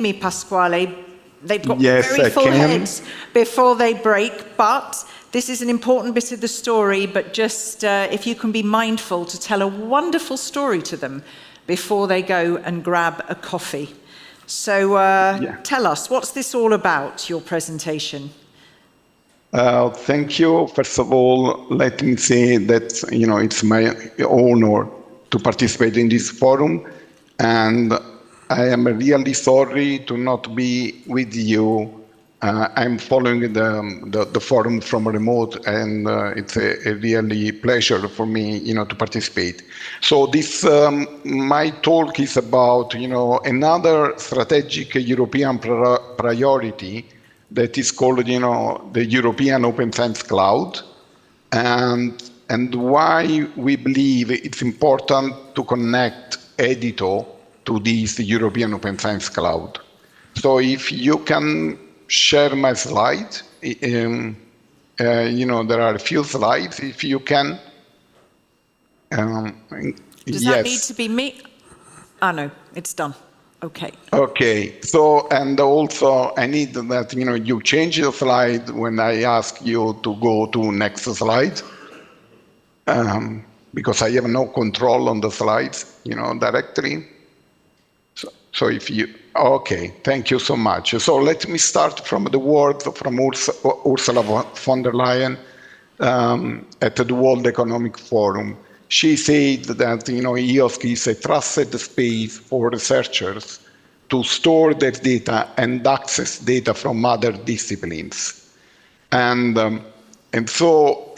me, Pasquale. They've got Yes, very I full can. heads before they break, but this is an important bit of the story, but just if you can be mindful to tell a wonderful story to them before they go and grab a coffee. So tell us, what's this all about, your presentation? Thank you. First of all, let me say that, it's my honor to participate in this forum, and I am really sorry to not be with you. I'm following the forum from remote, and it's a really pleasure for me, to participate. So this, my talk is about, another strategic European priority that is called, the European Open Science Cloud, and why we believe it's important to connect Edito to this European Open Science Cloud. So if you can share my slide, there are a few slides, if you can. Does that need to be me? Ah, no, it's done. Okay. Okay. So, and also I need that, you change the slide when I ask you to go to next slide, because I have no control on the slides, directly. So if you, okay, thank you so much. So let me start from the words from Ursula von der Leyen at the World Economic Forum. She said that, EOSC is a trusted space for researchers to store their data and access data from other disciplines. And so,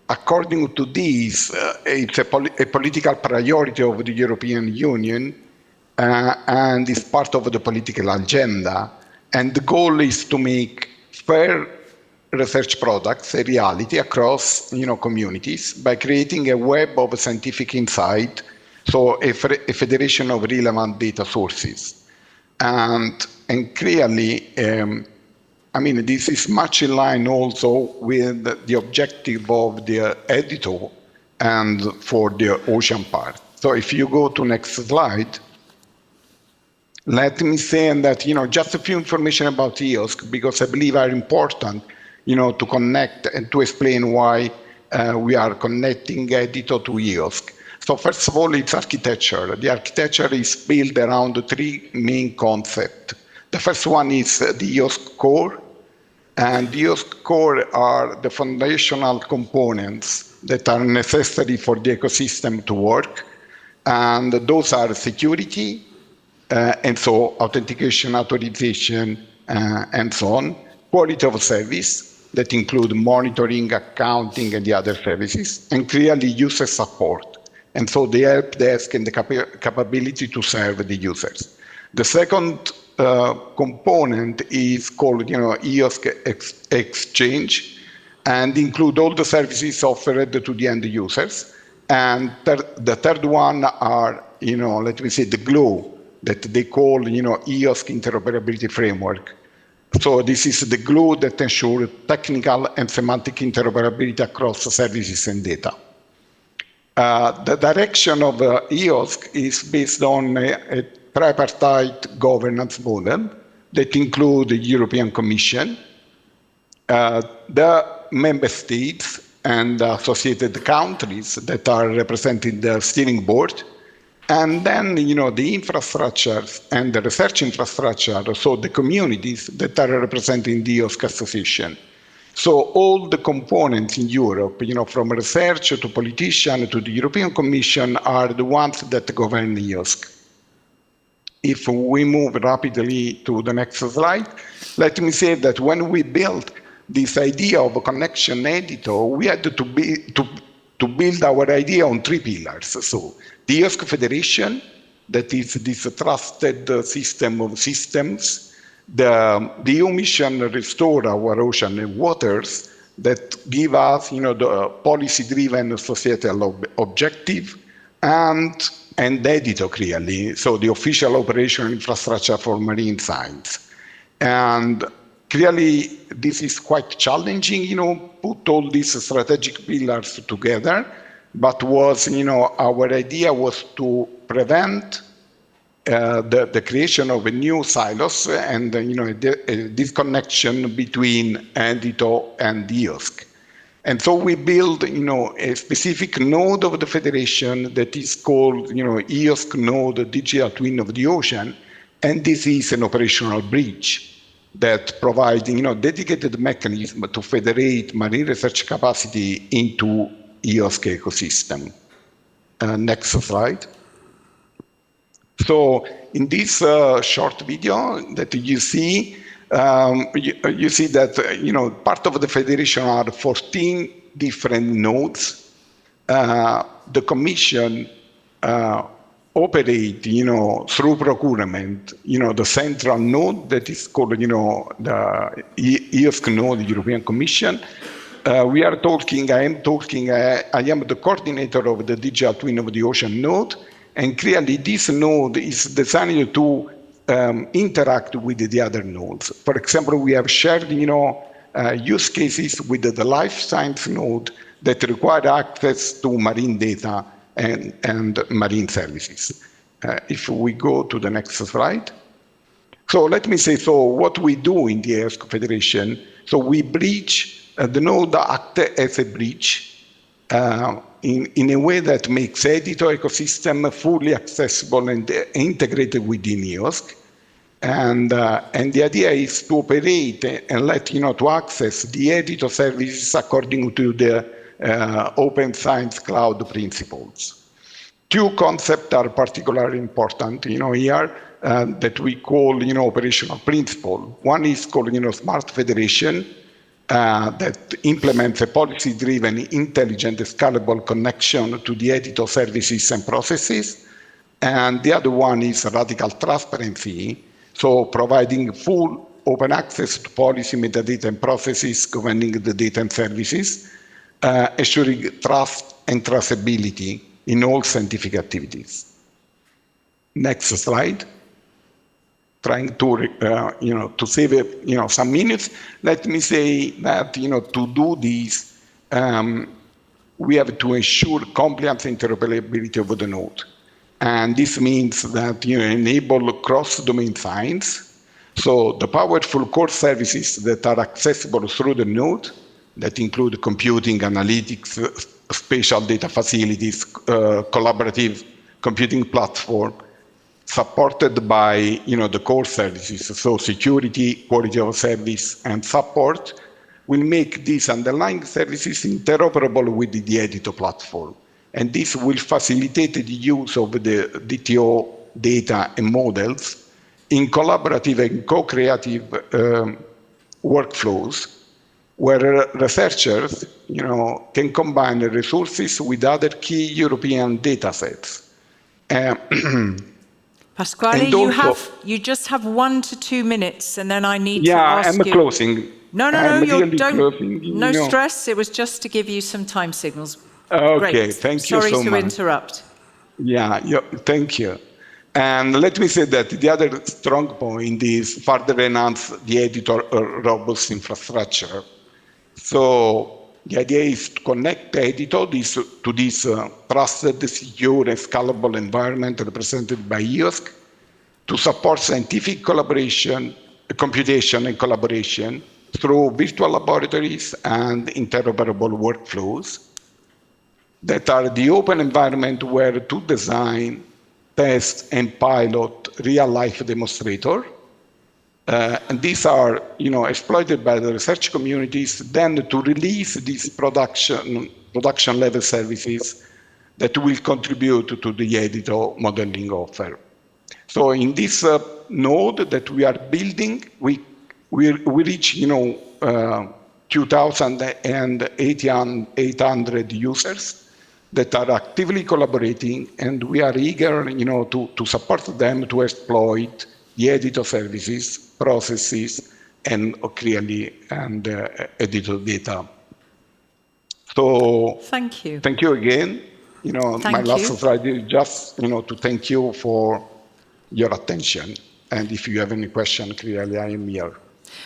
according to this, it's a political priority of the European Union, and is part of the political agenda. And the goal is to make fair research products a reality across, communities by creating a web of scientific insight, so a federation of relevant data sources. And clearly, this is much in line also with the objective of the Edito and for the ocean part. So if you go to next slide, let me say that, just a few information about EOSC, because I believe are important, to connect and to explain why we are connecting Edito to EOSC. So first of all, it's architecture. The architecture is built around three main concepts. The first one is the EOSC core, and the EOSC core are the foundational components that are necessary for the ecosystem to work, and those are security, and so authentication, authorization, and so on. Quality of service, that include monitoring, accounting, and the other services, and clearly user support. And so the help desk and the capability to serve the users. The second component is called, EOSC Exchange, and include all the services offered to the end users. And the third one are, let me say, the glue, that they call, EOSC interoperability framework. So this is the glue that ensures technical and semantic interoperability across services and data. The direction of EOSC is based on a tripartite governance model that includes the European Commission, the member states, and associated countries that are represented in the steering board, and then, the infrastructure and the research infrastructure, so the communities that are representing the EOSC association. So all the components in Europe, from research to politician to the European Commission are the ones that govern EOSC. If we move rapidly to the next slide, let me say that when we built this idea of a connection editor, we had to build our idea on three pillars. So the EOSC Federation, that is this trusted system of systems. The EU mission restore our ocean and waters that give us, the policy-driven societal objective, and Edito clearly, so the official operational infrastructure for marine science. And clearly, this is quite challenging, put all these strategic pillars together, but was, our idea was to prevent the creation of a new silos and a disconnection between editor and EOSC. And so we build a specific node of the federation that is called EOSC node digital twin of the ocean, and this is an operational bridge that provides dedicated mechanism to federate marine research capacity into EOSC ecosystem. Next slide. So in this short video that you see, you see that part of the federation are 14 different nodes. The commission operate through procurement the central node that is called the EOSC node, the European Commission. I am the coordinator of the digital twin of the ocean node, and clearly this node is designed to interact with the other nodes. For example, we have shared use cases with the life science node that require access to marine data and marine services. If we go to the next slide. So let me say, so what we do in the EOSC Federation, so we bridge, the node act as a bridge in a way that makes editor ecosystem fully accessible and integrated within EOSC. And the idea is to operate and let to access the editor services according to the open science cloud principles. Two concepts are particularly important here that we call operational principle. One is called smart federation that implements a policy-driven, intelligent, scalable connection to the editor services and processes. And the other one is radical transparency, so providing full open access to policy, metadata, and processes governing the data and services, assuring trust and traceability in all scientific activities. Next slide. Trying to to save some minutes. Let me say that to do this, we have to ensure compliance and interoperability of the node, and this means that enable cross-domain science. So the powerful core services that are accessible through the node, that include computing, analytics, spatial data facilities, collaborative computing platform, supported by the core services, so security, quality of service, and support, will make these underlying services interoperable with the editor platform. And this will facilitate the use of the DTO data and models in collaborative and co-creative workflows, where researchers can combine the resources with other key European data sets. Pasquale, you just have 1 to 2 minutes, and then I need to ask you. Yeah, I'm closing. No, no stress. It was just to give you some time signals. Okay, Great. Thank you so much. Sorry to interrupt. Yeah, thank you. And let me say that the other strong point is further enhance the editor robust infrastructure. So the idea is to connect the editor to this trusted, secure, and scalable environment represented by EOSC to support scientific collaboration, computation, and collaboration through virtual laboratories and interoperable workflows that are the open environment where to design, test, and pilot real-life demonstrator. And these are, exploited by the research communities, then to release these production-level services that will contribute to the editor modeling offer. So in this node that we are building, we reach, 2,800 users that are actively collaborating, and we are eager, to support them to exploit the editor services, processes, and editor data. So thank you. Thank you again. My last slide is just, to thank you for your attention. And if you have any question, clearly I am here.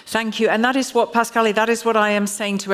Thank you. And that is what, Pasquale, that is what I am saying to